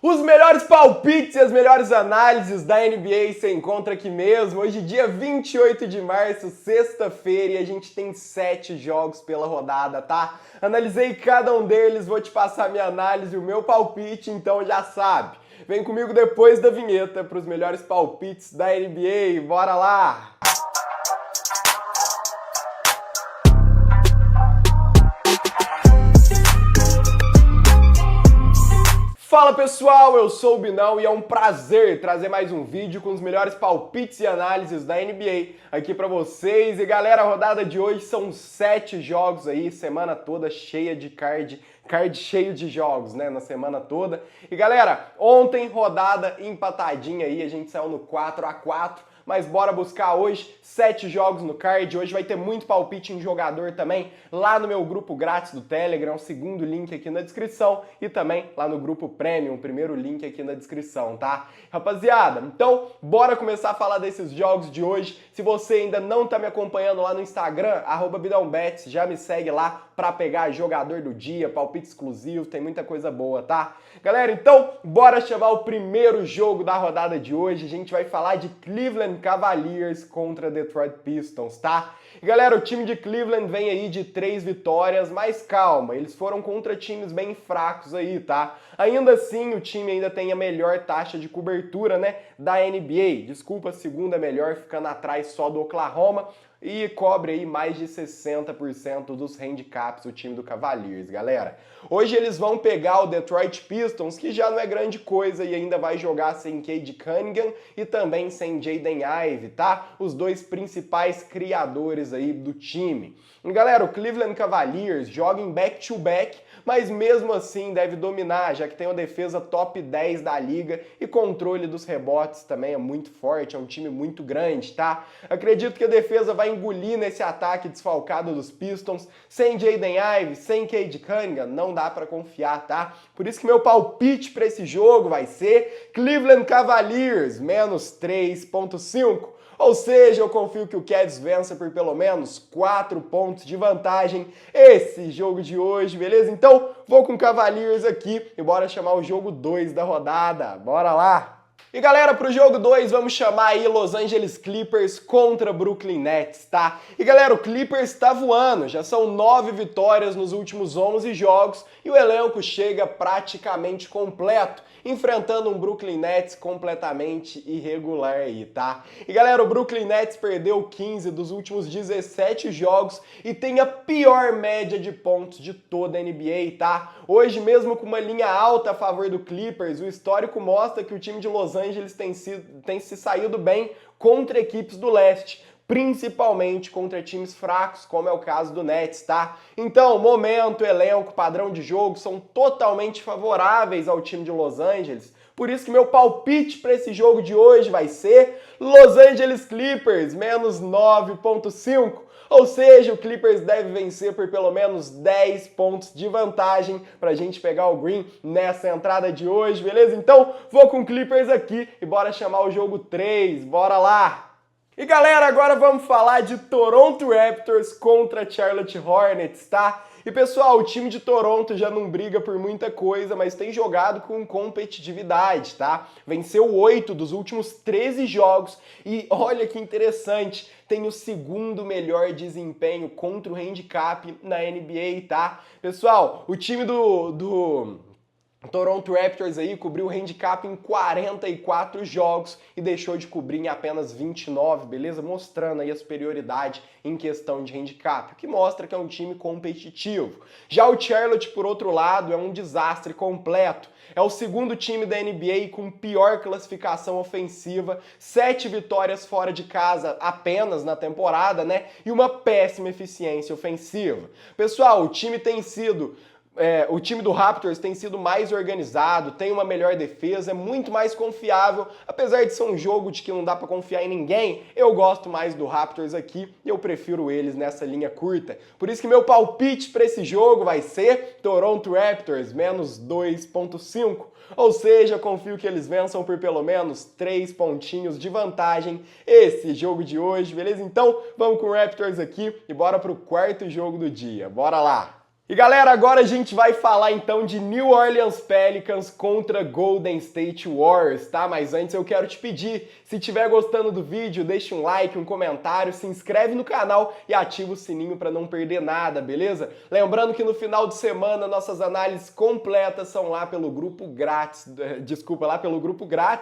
Os melhores palpites e as melhores análises da NBA você encontra aqui mesmo. Hoje, dia 28 de março, sexta-feira, e a gente tem 7 jogos pela rodada, tá? Analisei cada um deles, vou te passar minha análise e o meu palpite, então já sabe. Vem comigo depois da vinheta para os melhores palpites da NBA. Bora lá! Fala pessoal, eu sou o Binão e é um prazer trazer mais um vídeo com os melhores palpites e análises da NBA aqui pra vocês. E galera, a rodada de hoje são 7 jogos aí, semana toda cheia de card cheio de jogos, né, na semana toda. E galera, ontem rodada empatadinha aí, a gente saiu no 4-4. Mas bora buscar hoje 7 jogos no card. Hoje vai ter muito palpite em jogador também lá no meu grupo grátis do Telegram, o segundo link aqui na descrição, e também lá no grupo Premium, o primeiro link aqui na descrição, tá? Rapaziada, então bora começar a falar desses jogos de hoje. Se você ainda não tá me acompanhando lá no Instagram, @BidãoBets, já me segue lá pra pegar jogador do dia, palpite exclusivo, tem muita coisa boa, tá? Galera, então bora chamar o primeiro jogo da rodada de hoje. A gente vai falar de Cleveland Cavaliers contra Detroit Pistons, tá? E galera, o time de Cleveland vem aí de 3 vitórias, mas calma, eles foram contra times bem fracos aí, tá? Ainda assim, o time ainda tem a melhor taxa de cobertura, né, da NBA. Desculpa, a segunda melhor, ficando atrás só do Oklahoma. E cobre aí mais de 60% dos handicaps o time do Cavaliers, galera. Hoje eles vão pegar o Detroit Pistons, que já não é grande coisa e ainda vai jogar sem Cade Cunningham e também sem Jaden Ivey, tá? Os dois principais criadores aí do time. E galera, o Cleveland Cavaliers joga em back-to-back, mas mesmo assim deve dominar, já que tem uma defesa top 10 da liga e controle dos rebotes também é muito forte, é um time muito grande, tá? Acredito que a defesa vai engolir nesse ataque desfalcado dos Pistons, sem Jaden Ivey, sem Cade Cunningham, não dá pra confiar, tá? Por isso que meu palpite pra esse jogo vai ser Cleveland Cavaliers, menos 3.5. Ou seja, eu confio que o Cavs vença por pelo menos 4 pontos de vantagem esse jogo de hoje, beleza? Então, vou com Cavaliers aqui e bora chamar o jogo 2 da rodada. Bora lá! E galera, pro jogo 2 vamos chamar aí Los Angeles Clippers contra Brooklyn Nets, tá? E galera, o Clippers tá voando, já são 9 vitórias nos últimos 11 jogos e o elenco chega praticamente completo, enfrentando um Brooklyn Nets completamente irregular aí, tá? E galera, o Brooklyn Nets perdeu 15 dos últimos 17 jogos e tem a pior média de pontos de toda a NBA, tá? Hoje, mesmo com uma linha alta a favor do Clippers, o histórico mostra que o time de Los Angeles tem se saído bem contra equipes do leste, principalmente contra times fracos, como é o caso do Nets, tá? Então, momento, elenco, padrão de jogo são totalmente favoráveis ao time de Los Angeles. Por isso que meu palpite para esse jogo de hoje vai ser Los Angeles Clippers, menos 9.5. Ou seja, o Clippers deve vencer por pelo menos 10 pontos de vantagem pra gente pegar o green nessa entrada de hoje, beleza? Então, vou com o Clippers aqui e bora chamar o jogo 3, bora lá! E galera, agora vamos falar de Toronto Raptors contra Charlotte Hornets, tá? E pessoal, o time de Toronto já não briga por muita coisa, mas tem jogado com competitividade, tá? Venceu 8 dos últimos 13 jogos e olha que interessante, tem o segundo melhor desempenho contra o handicap na NBA, tá? Pessoal, o time do Toronto Raptors aí cobriu o handicap em 44 jogos e deixou de cobrir em apenas 29, beleza? Mostrando aí a superioridade em questão de handicap, o que mostra que é um time competitivo. Já o Charlotte, por outro lado, é um desastre completo. É o segundo time da NBA com pior classificação ofensiva, 7 vitórias fora de casa apenas na temporada, né? E uma péssima eficiência ofensiva. Pessoal, o time o time do Raptors tem sido mais organizado, tem uma melhor defesa, é muito mais confiável. Apesar de ser um jogo de que não dá pra confiar em ninguém, eu gosto mais do Raptors aqui e eu prefiro eles nessa linha curta. Por isso que meu palpite para esse jogo vai ser Toronto Raptors, menos 2.5. Ou seja, confio que eles vençam por pelo menos 3 pontinhos de vantagem esse jogo de hoje, beleza? Então, vamos com o Raptors aqui e bora pro quarto jogo do dia. Bora lá! E galera, agora a gente vai falar então de New Orleans Pelicans contra Golden State Warriors, tá? Mas antes eu quero te pedir, se estiver gostando do vídeo, deixa um like, um comentário, se inscreve no canal e ativa o sininho para não perder nada, beleza? Lembrando que no final de semana nossas análises completas são lá pelo grupo grátis,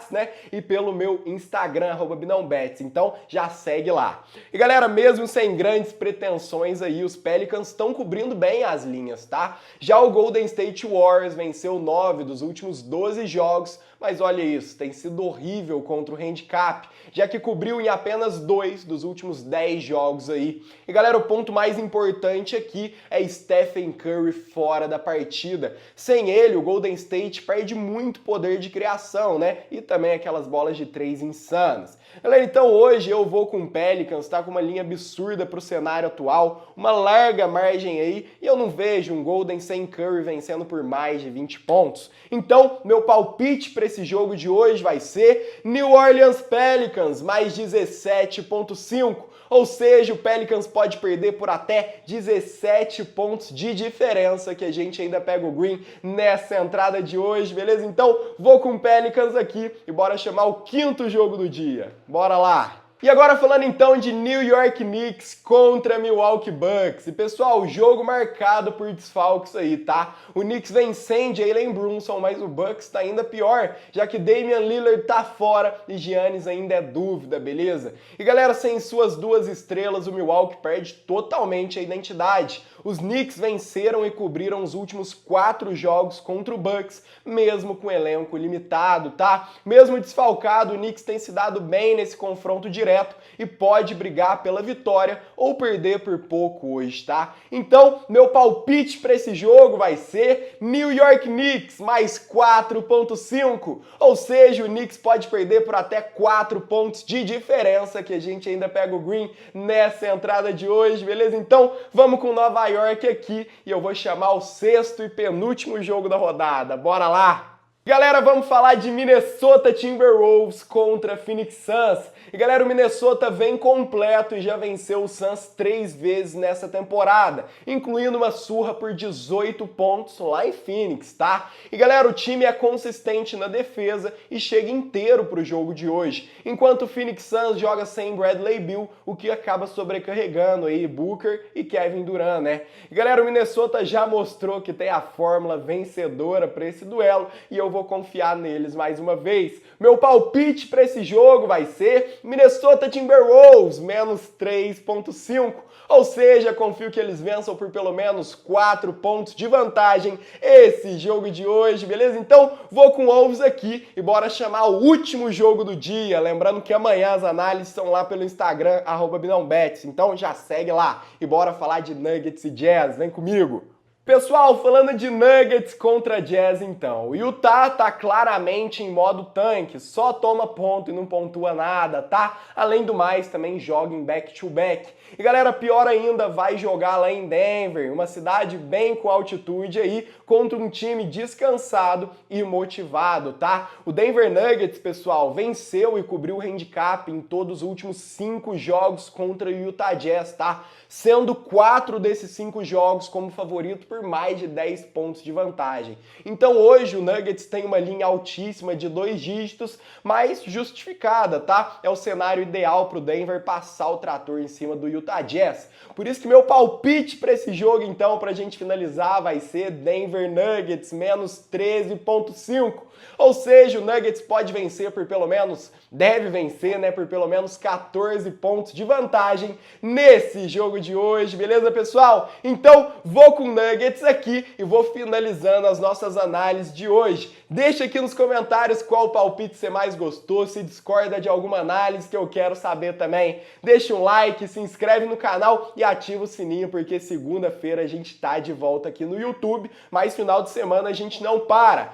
né? E pelo meu Instagram, @binãobets. Então já segue lá. E galera, mesmo sem grandes pretensões aí, os Pelicans estão cobrindo bem as linhas, tá? Já o Golden State Warriors venceu 9 dos últimos 12 jogos, mas olha isso, tem sido horrível contra o handicap, já que cobriu em apenas 2 dos últimos 10 jogos aí. E galera, o ponto mais importante aqui é Stephen Curry fora da partida. Sem ele, o Golden State perde muito poder de criação, né? E também aquelas bolas de 3 insanas. Galera, então hoje eu vou com o Pelicans, tá? Com uma linha absurda pro cenário atual, uma larga margem aí, e eu não vejo um Golden sem Curry vencendo por mais de 20 pontos. Então, meu palpite para esse jogo de hoje vai ser New Orleans Pelicans, mais 17,5. Ou seja, o Pelicans pode perder por até 17 pontos de diferença, que a gente ainda pega o green nessa entrada de hoje, beleza? Então, vou com o Pelicans aqui e bora chamar o quinto jogo do dia. Bora lá! E agora falando então de New York Knicks contra Milwaukee Bucks. E pessoal, jogo marcado por desfalques aí, tá? O Knicks vem sem Jalen Brunson, mas o Bucks tá ainda pior, já que Damian Lillard tá fora e Giannis ainda é dúvida, beleza? E galera, sem suas duas estrelas, o Milwaukee perde totalmente a identidade. Os Knicks venceram e cobriram os últimos 4 jogos contra o Bucks, mesmo com elenco limitado, tá? Mesmo desfalcado, o Knicks tem se dado bem nesse confronto direto e pode brigar pela vitória ou perder por pouco hoje, tá? Então, meu palpite para esse jogo vai ser New York Knicks mais 4,5. Ou seja, o Knicks pode perder por até 4 pontos de diferença, que a gente ainda pega o green nessa entrada de hoje, beleza? Então, vamos com Nova York aqui e eu vou chamar o sexto e penúltimo jogo da rodada. Bora lá! Galera, vamos falar de Minnesota Timberwolves contra Phoenix Suns. E galera, o Minnesota vem completo e já venceu o Suns 3 vezes nessa temporada, incluindo uma surra por 18 pontos lá em Phoenix, tá? E galera, o time é consistente na defesa e chega inteiro pro jogo de hoje, enquanto o Phoenix Suns joga sem Bradley Beal, o que acaba sobrecarregando aí Booker e Kevin Durant, né? E galera, o Minnesota já mostrou que tem a fórmula vencedora para esse duelo e eu vou confiar neles mais uma vez. Meu palpite para esse jogo vai ser Minnesota Timberwolves, menos 3,5. Ou seja, confio que eles vençam por pelo menos 4 pontos de vantagem esse jogo de hoje, beleza? Então, vou com Wolves aqui e bora chamar o último jogo do dia. Lembrando que amanhã as análises estão lá pelo Instagram, @binãobets. Então já segue lá e bora falar de Nuggets e Jazz. Vem comigo! Pessoal, falando de Nuggets contra Jazz então, o Utah tá claramente em modo tanque, só toma ponto e não pontua nada, tá? Além do mais, também joga em back-to-back. E galera, pior ainda, vai jogar lá em Denver, uma cidade bem com altitude aí, contra um time descansado e motivado, tá? O Denver Nuggets, pessoal, venceu e cobriu o handicap em todos os últimos 5 jogos contra o Utah Jazz, tá? Sendo 4 desses 5 jogos como favorito por mais de 10 pontos de vantagem. Então hoje o Nuggets tem uma linha altíssima de 2 dígitos, mas justificada, tá? É o cenário ideal para o Denver passar o trator em cima do Utah Jazz. Por isso que meu palpite para esse jogo, então, para a gente finalizar, vai ser Denver Nuggets, menos 13,5. Ou seja, o Nuggets pode vencer por pelo menos, deve vencer, né, por pelo menos 14 pontos de vantagem nesse jogo de hoje, beleza, pessoal? Então, vou com o Nuggets aqui e vou finalizando as nossas análises de hoje. Deixa aqui nos comentários qual palpite você mais gostou, se discorda de alguma análise que eu quero saber também. Deixa um like, se inscreve no canal e ativa o sininho, porque segunda-feira a gente tá de volta aqui no YouTube, mas final de semana a gente não para.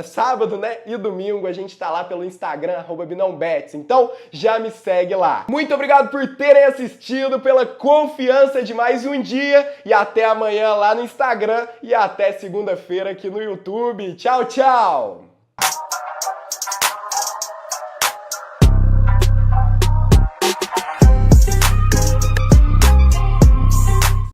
Sábado, né, e domingo a gente tá lá pelo Instagram, @binãobets. Então, já me segue lá. Muito obrigado por terem assistido, pela confiança de mais um dia e até amanhã lá no Instagram e até segunda-feira aqui no YouTube. Tchau, tchau!